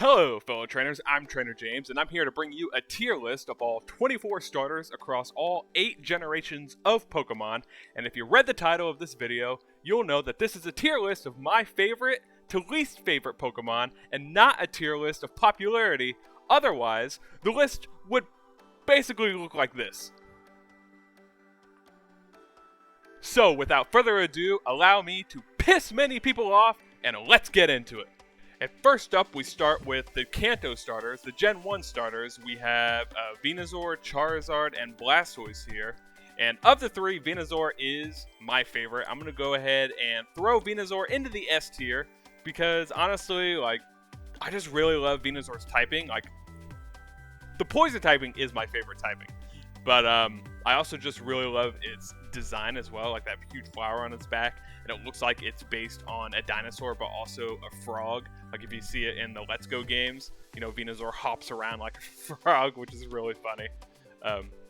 Hello, fellow trainers. I'm TrainerJames, and I'm here to bring you a tier list of all 24 starters across all 8 generations of Pokemon. And if you read the title of this video, you'll know that this is a tier list of my favorite to least favorite Pokemon, and not a tier list of popularity. Otherwise, the list would basically look like this. So, without further ado, allow me to piss many people off, and let's get into it. And first up, we start with the Kanto starters, the Gen 1 starters. We have Venusaur, Charizard, and Blastoise here. And of the 3, Venusaur is my favorite. I'm going to go ahead and throw Venusaur into the S tier because, honestly, I just really love Venusaur's typing. The Poison typing is my favorite typing. But I also just really love its design as well, like that huge flower on its back. And it looks like it's based on a dinosaur, but also a frog. Like if you see it in the Let's Go games, you know, Venusaur hops around like a frog, which is really funny.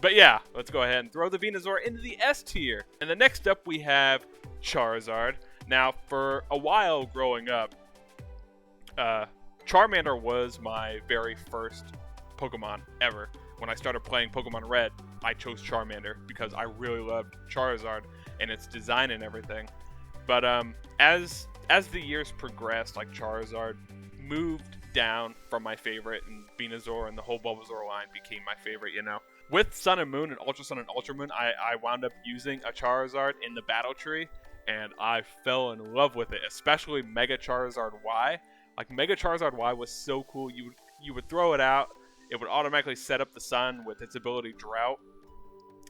But yeah, let's go ahead and throw the Venusaur into the S tier. And the next up we have Charizard. Now, for a while growing up, Charmander was my very first Pokemon ever. When I started playing Pokemon Red, I chose Charmander because I really loved Charizard and its design and everything. But as the years progressed, like Charizard moved down from my favorite, and Venusaur and the whole Bulbasaur line became my favorite, you know. With Sun and Moon and Ultra Sun and Ultra Moon, I wound up using a Charizard in the battle tree, and I fell in love with it, especially Mega Charizard Y. Like, Mega Charizard Y was so cool. You would throw it out, it would automatically set up the sun with its ability Drought.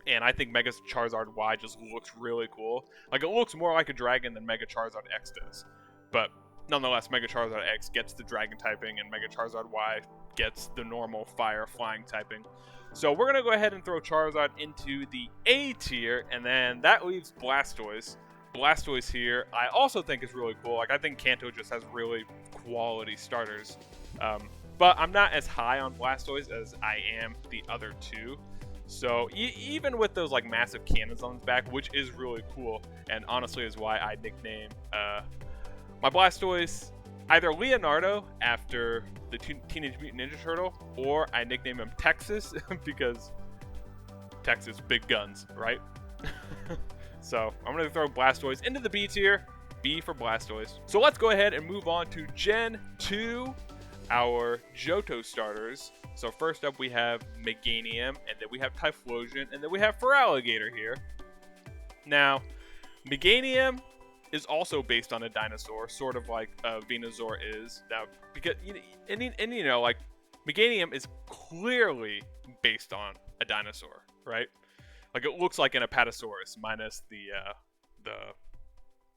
And I think Mega Charizard Y just looks really cool. Like, it looks more like a dragon than Mega Charizard X does. But nonetheless, Mega Charizard X gets the dragon typing, and Mega Charizard Y gets the normal fire flying typing. So we're going to go ahead and throw Charizard into the A tier, and then that leaves Blastoise. Blastoise here, I also think is really cool. Like, I think Kanto just has really quality starters. But I'm not as high on Blastoise as I am the other two. So even with those like massive cannons on its back, which is really cool, and honestly is why I nickname my Blastoise either Leonardo after the Teenage Mutant Ninja Turtle, or I nickname him Texas because Texas, big guns, right? So I'm going to throw Blastoise into the B tier, B for Blastoise. So let's go ahead and move on to Gen 2. Our Johto starters. So first up we have Meganium, and then we have Typhlosion, and then we have Feraligatr here. Now, Meganium is also based on a dinosaur, sort of like Venusaur is. Now, because you know, like, Meganium is clearly based on a dinosaur, right? Like, it looks like an Apatosaurus minus the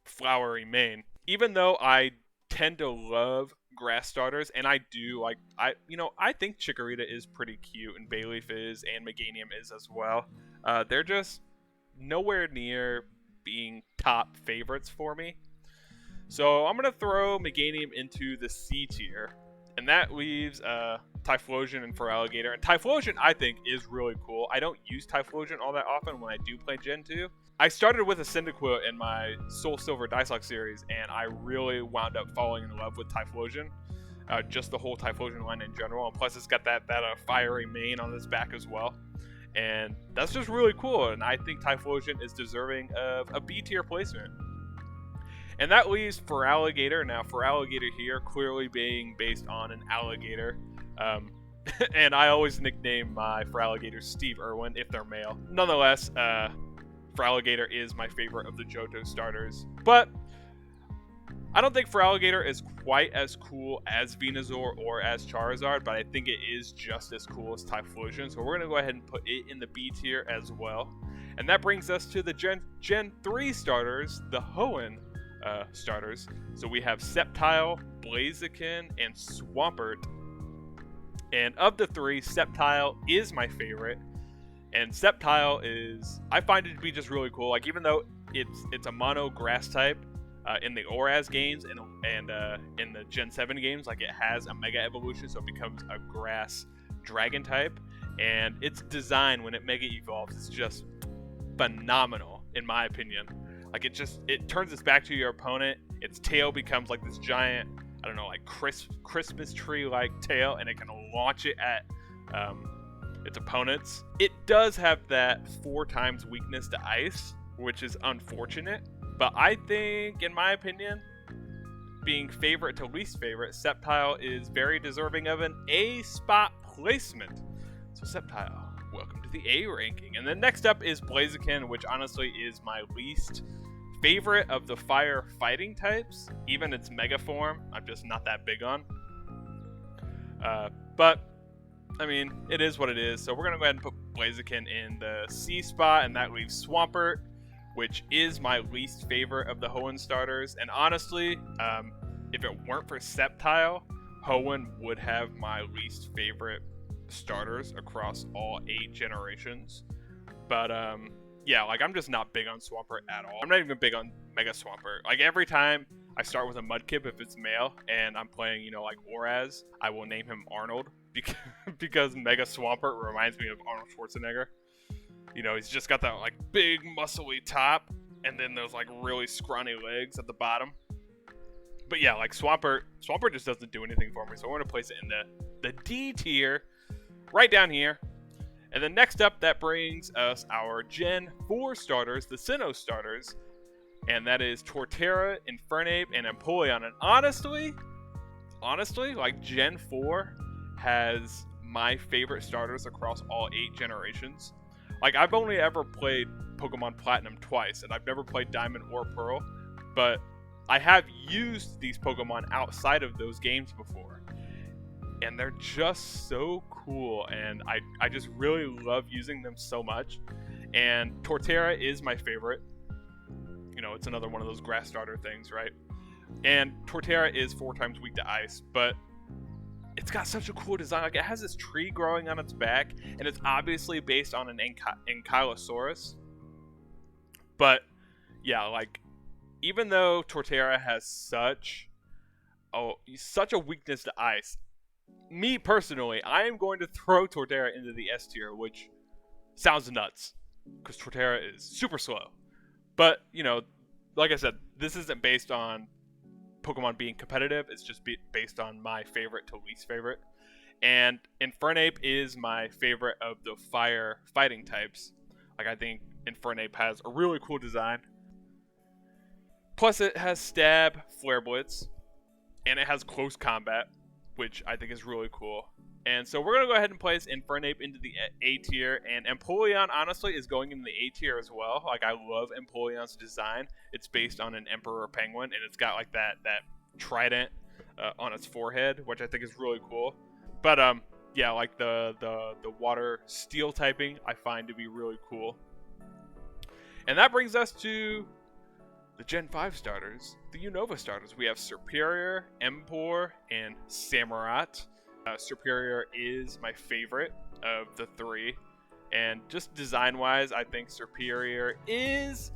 flowery mane. Even though I tend to love grass starters, and I do, like, I think Chikorita is pretty cute, and Bayleaf is, and Meganium is as well. They're just nowhere near being top favorites for me. So I'm gonna throw Meganium into the C tier, and that leaves Typhlosion and Feraligatr. And Typhlosion, I think, is really cool. I don't use Typhlosion all that often when I do play Gen 2. I started with a Cyndaquil in my Soul Silver Dicelux series, and I really wound up falling in love with Typhlosion. Just the whole Typhlosion line in general, and plus it's got that fiery mane on its back as well. And that's just really cool, and I think Typhlosion is deserving of a B tier placement. And that leaves Feraligatr. Now, Feraligatr here clearly being based on an alligator. And I always nickname my Feraligatr Steve Irwin if they're male. Nonetheless, Feraligatr is my favorite of the Johto starters. But I don't think Feraligatr is quite as cool as Venusaur or as Charizard, but I think it is just as cool as Typhlosion. So we're going to go ahead and put it in the B tier as well. And that brings us to the Gen 3 starters, the Hoenn starters. So we have Sceptile, Blaziken, and Swampert. And of the 3, Sceptile is my favorite. And Sceptile is, I find it to be just really cool. Like, even though it's a mono grass type in the ORAS games and in the Gen 7 games, like, it has a mega evolution, so it becomes a grass dragon type. And its design when it mega evolves is just phenomenal, in my opinion. Like, it turns its back to your opponent. Its tail becomes like this giant I don't know, like Christmas tree like tail, and it can launch it at its opponents. It does have that 4 times weakness to ice, which is unfortunate, but I think, in my opinion, being favorite to least favorite, Sceptile is very deserving of an A spot placement. So Sceptile, welcome to the A ranking. And then next up is Blaziken, which honestly is my least favorite of the fire fighting types. Even its mega form, I'm just not that big on. But I mean, it is what it is. So we're gonna go ahead and put Blaziken in the C spot, and that leaves Swampert, which is my least favorite of the Hoenn starters. And honestly, if it weren't for Sceptile, Hoenn would have my least favorite starters across all 8 generations. But yeah, like, I'm just not big on Swampert at all. I'm not even big on Mega Swampert. Like, every time I start with a Mudkip, if it's male, and I'm playing, you know, like Oraz, I will name him Arnold, because Mega Swampert reminds me of Arnold Schwarzenegger. You know, he's just got that, like, big, muscly top, and then those, like, really scrawny legs at the bottom. But yeah, like, Swampert just doesn't do anything for me, so we're going to place it in the D tier, right down here. And then next up, that brings us our Gen 4 starters, the Sinnoh starters, and that is Torterra, Infernape, and Empoleon. And honestly, like, Gen 4 has my favorite starters across all 8 generations. Like, I've only ever played Pokemon Platinum twice, and I've never played Diamond or Pearl, but I have used these Pokemon outside of those games before. And they're just so cool, and I just really love using them so much. And Torterra is my favorite. You know, it's another one of those grass starter things, right? And Torterra is 4 times weak to ice, but it's got such a cool design. Like, it has this tree growing on its back, and it's obviously based on an Ankylosaurus. But yeah, like, even though Torterra has such a weakness to ice, me personally, I am going to throw Torterra into the S tier, which sounds nuts, because Torterra is super slow. But, you know, like I said, this isn't based on Pokemon being competitive, it's just based on my favorite to least favorite. And Infernape is my favorite of the fire fighting types. Like, I think Infernape has a really cool design. Plus, it has Stab, Flare Blitz, and it has Close Combat, which I think is really cool. And so we're going to go ahead and place Infernape into the A tier, and Empoleon, honestly, is going in the A tier as well. Like, I love Empoleon's design. It's based on an Emperor Penguin, and it's got, like, that trident on its forehead, which I think is really cool. But, yeah, like, the water steel typing I find to be really cool. And that brings us to the Gen 5 starters, the Unova starters. We have Superior, Empor, and Samurott. Superior is my favorite of the 3. And just design-wise, I think Superior is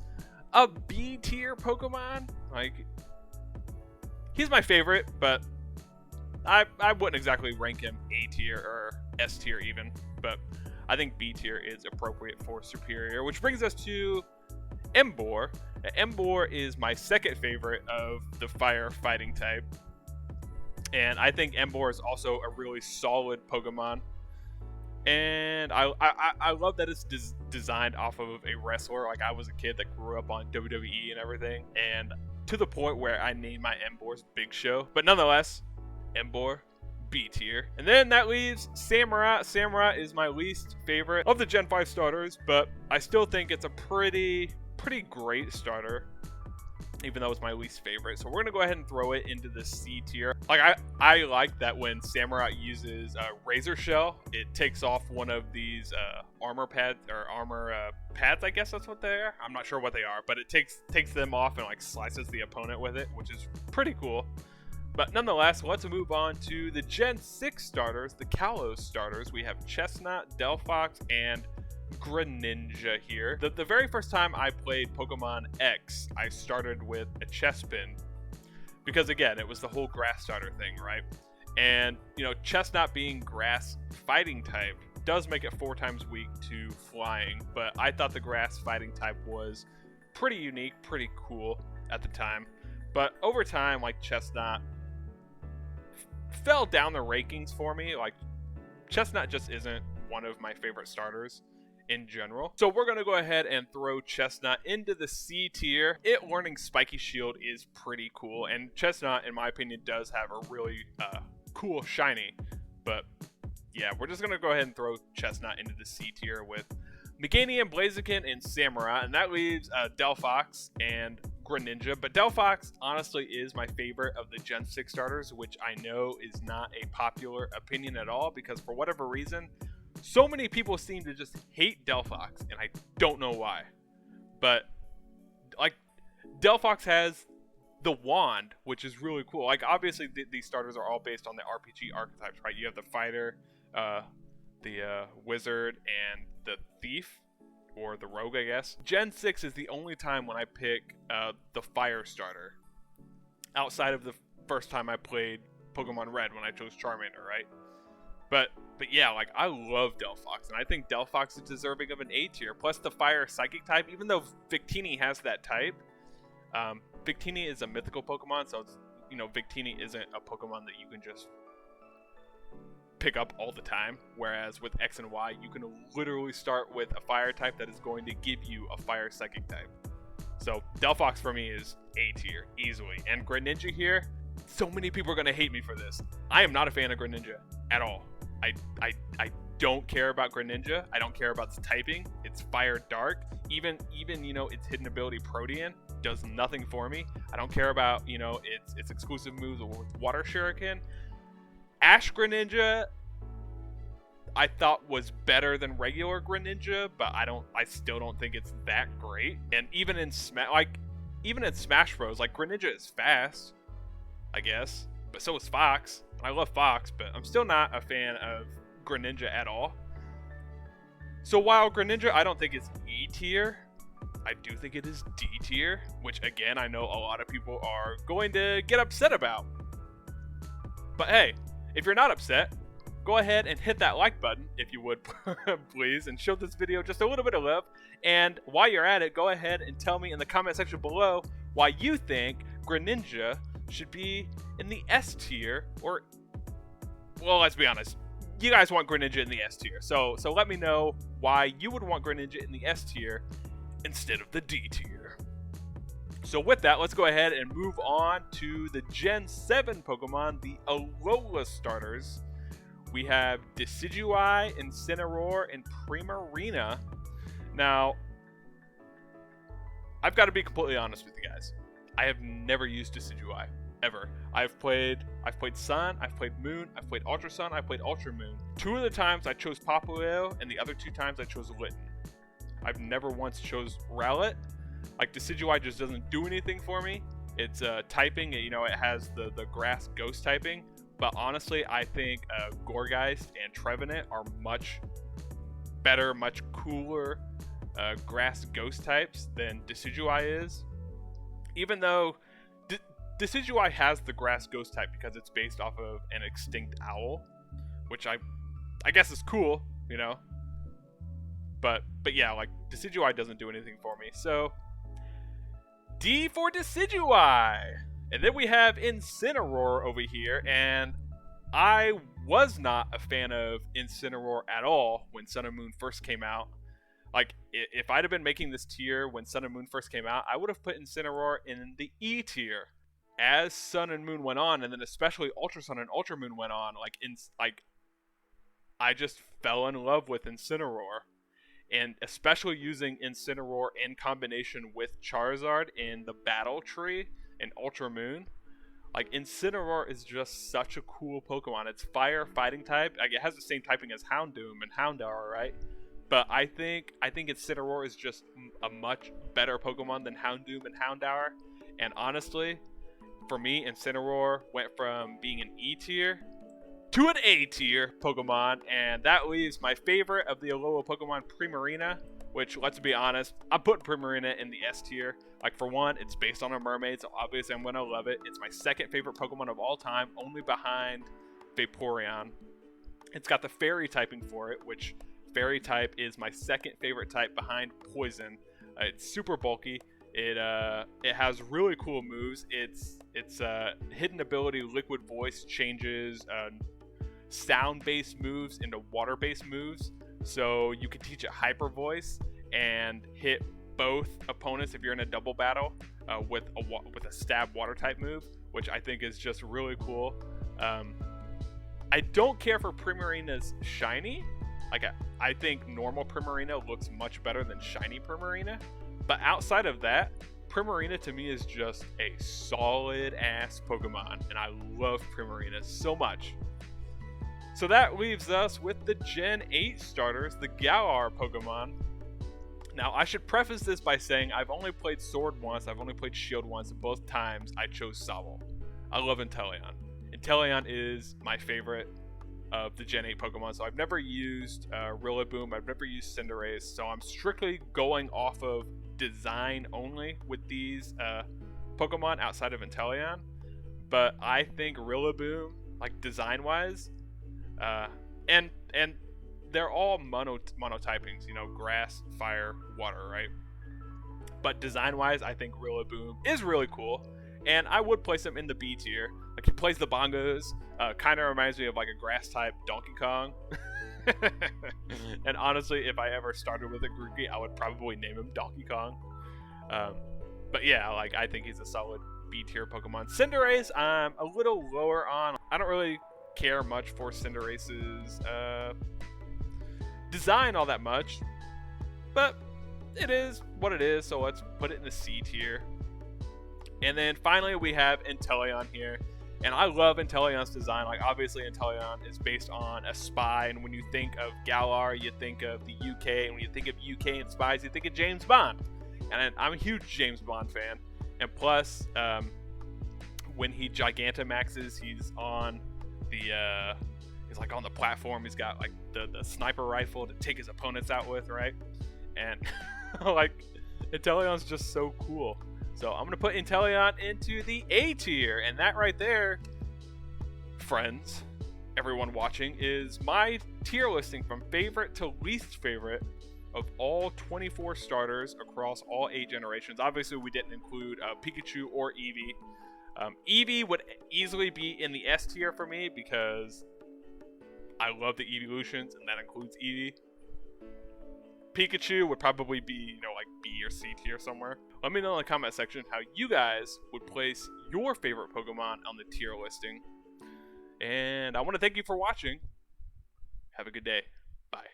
a B tier Pokemon. Like, he's my favorite, but I wouldn't exactly rank him A tier or S tier even. But I think B tier is appropriate for Superior, which brings us to Emboar. Emboar is my second favorite of the fire fighting type. And I think Emboar is also a really solid Pokemon. And I love that it's designed off of a wrestler. Like, I was a kid that grew up on WWE and everything. And to the point where I named my Emboars Big Show. But nonetheless, Emboar, B tier. And then that leaves Samurott. Samurott is my least favorite of the Gen 5 starters. But I still think it's a pretty great starter, even though it's my least favorite. So we're going to go ahead and throw it into the C tier. Like, I like that when Samurott uses Razor Shell, it takes off one of these armor pads, or armor pads, I guess that's what they are. I'm not sure what they are, but it takes them off and, like, slices the opponent with it, which is pretty cool. But nonetheless, let's move on to the Gen 6 starters, the Kalos starters. We have Chestnut, Delphox, and Greninja here. The very first time I played Pokemon X, I started with a Chespin, because again, it was the whole grass starter thing, right? And, you know, Chestnut being grass fighting type does make it 4 times weak to flying, but I thought the grass fighting type was pretty unique, pretty cool at the time. But over time, like, Chestnut fell down the rankings for me. Like, Chestnut just isn't one of my favorite starters in general. So we're going to go ahead and throw Chestnut into the C tier. It learning Spiky Shield is pretty cool, and Chestnut, in my opinion, does have a really cool shiny. But yeah, we're just going to go ahead and throw Chestnut into the C tier with Meganium, Blaziken, and Samurai, and that leaves Delphox and Greninja. But Delphox, honestly, is my favorite of the Gen 6 starters, which I know is not a popular opinion at all, because for whatever reason, so many people seem to just hate Delphox, and I don't know why. But, like, Delphox has the wand, which is really cool. Like, obviously, these starters are all based on the RPG archetypes, right? You have the fighter, the wizard, and the thief, or the rogue, I guess. Gen 6 is the only time when I pick the fire starter, outside of the first time I played Pokemon Red when I chose Charmander, right? But yeah, like, I love Delphox, and I think Delphox is deserving of an A tier. Plus the fire psychic type, even though Victini has that type, Victini is a mythical Pokemon, so it's, you know, Victini isn't a Pokemon that you can just pick up all the time, whereas with X and Y, you can literally start with a fire type that is going to give you a fire psychic type. So Delphox for me is A tier, easily. And Greninja here, so many people are going to hate me for this. I am not a fan of Greninja at all. I don't care about Greninja. I don't care about its typing. It's fire dark. Even you know, its hidden ability Protean does nothing for me. I don't care about, you know, its exclusive moves with Water Shuriken. Ash Greninja, I thought was better than regular Greninja, but I still don't think it's that great. And even in Smash Bros, like, Greninja is fast, I guess, but so is Fox. I love Fox, but I'm still not a fan of Greninja at all. So while Greninja I don't think is E tier, I do think it is D tier, which again, I know a lot of people are going to get upset about. But hey, if you're not upset, go ahead and hit that like button, if you would, please, and show this video just a little bit of love. And while you're at it, go ahead and tell me in the comment section below why you think Greninja should be in the S tier, or, well, let's be honest, you guys want Greninja in the S tier. So let me know why you would want Greninja in the S tier instead of the D tier. So with that, let's go ahead and move on to the Gen 7 Pokemon, the Alola starters. We have Decidueye, Incineroar, and Primarina. Now, I've got to be completely honest with you guys. I have never used Decidueye, ever. I've played Sun, I've played Moon, I've played Ultra Sun, I've played Ultra Moon. 2 of the times I chose Popplio, and the other 2 times I chose Litten. I've never once chose Rowlet. Like, Decidueye just doesn't do anything for me. It's typing, you know, it has the grass ghost typing. But honestly, I think Gourgeist and Trevenant are much better, much cooler grass ghost types than Decidueye is. Even though Decidueye has the grass ghost type because it's based off of an extinct owl, which I guess is cool, you know. But yeah, like, Decidueye doesn't do anything for me. So D for Decidueye. And then we have Incineroar over here, and I was not a fan of Incineroar at all when Sun and Moon first came out. Like, if I'd have been making this tier when Sun and Moon first came out, I would have put Incineroar in the E tier. As Sun and Moon went on, and then especially Ultra Sun and Ultra Moon went on, I just fell in love with Incineroar. And especially using Incineroar in combination with Charizard in the battle tree in Ultra Moon. Like, Incineroar is just such a cool Pokemon. It's fire fighting type. Like, it has the same typing as Houndoom and Houndour, right? But I think Incineroar is just a much better Pokemon than Houndoom and Houndour. And honestly, for me, Incineroar went from being an E tier to an A tier Pokemon, and that leaves my favorite of the Alola Pokemon, Primarina, which, let's be honest, I'm putting Primarina in the S tier. Like, for one, it's based on a mermaid, so obviously I'm going to love it. It's my second favorite Pokemon of all time, only behind Vaporeon. It's got the Fairy typing for it, which Fairy type is my second favorite type behind Poison. It's super bulky. It has really cool moves. Its hidden ability, Liquid Voice, changes sound-based moves into water-based moves. So you can teach it Hyper Voice and hit both opponents if you're in a double battle with a stab water type move, which I think is just really cool. I don't care for Primarina's shiny. Like I think normal Primarina looks much better than shiny Primarina. But outside of that, Primarina to me is just a solid ass Pokemon, and I love Primarina so much. So that leaves us with the Gen 8 starters, the Galar Pokemon. Now, I should preface this by saying I've only played Sword once, I've only played Shield once, and both times I chose Sobble. I love Intellion. Intellion is my favorite of the Gen 8 Pokemon, so I've never used Rillaboom, I've never used Cinderace, so I'm strictly going off of design only with these Pokemon outside of Intellion. But I think Rillaboom, like design-wise, and they're all monotypings, you know, grass, fire, water, right? But design-wise, I think Rillaboom is really cool, and I would place him in the B tier. Like, he plays the bongos, kind of reminds me of like a grass-type Donkey Kong. And honestly, if I ever started with a Grookey, I would probably name him Donkey Kong. But yeah, like, I think he's a solid B tier Pokemon. Cinderace, I'm a little lower on. I don't really care much for Cinderace's design all that much, but it is what it is, so let's put it in the C tier. And then finally we have Intellion here, and I love Intellion's design. Like, obviously Intellion is based on a spy, and when you think of Galar, you think of the UK, and when you think of UK and spies, you think of James Bond. And I'm a huge James Bond fan, and plus when he Gigantamaxes, he's on the he's like on the platform. He's got like the sniper rifle to take his opponents out with, right? And like, Intellion's just so cool. So I'm gonna put Intellion into the A tier, and that right there, friends, everyone watching, is my tier listing from favorite to least favorite of all 24 starters across all 8 generations. Obviously, we didn't include Pikachu or Eevee. Eevee would easily be in the S tier for me because I love the evolutions, and that includes Eevee. Pikachu would probably be, you know, like B or C tier somewhere. Let me know in the comment section how you guys would place your favorite Pokemon on the tier listing. And I want to thank you for watching. Have a good day. Bye.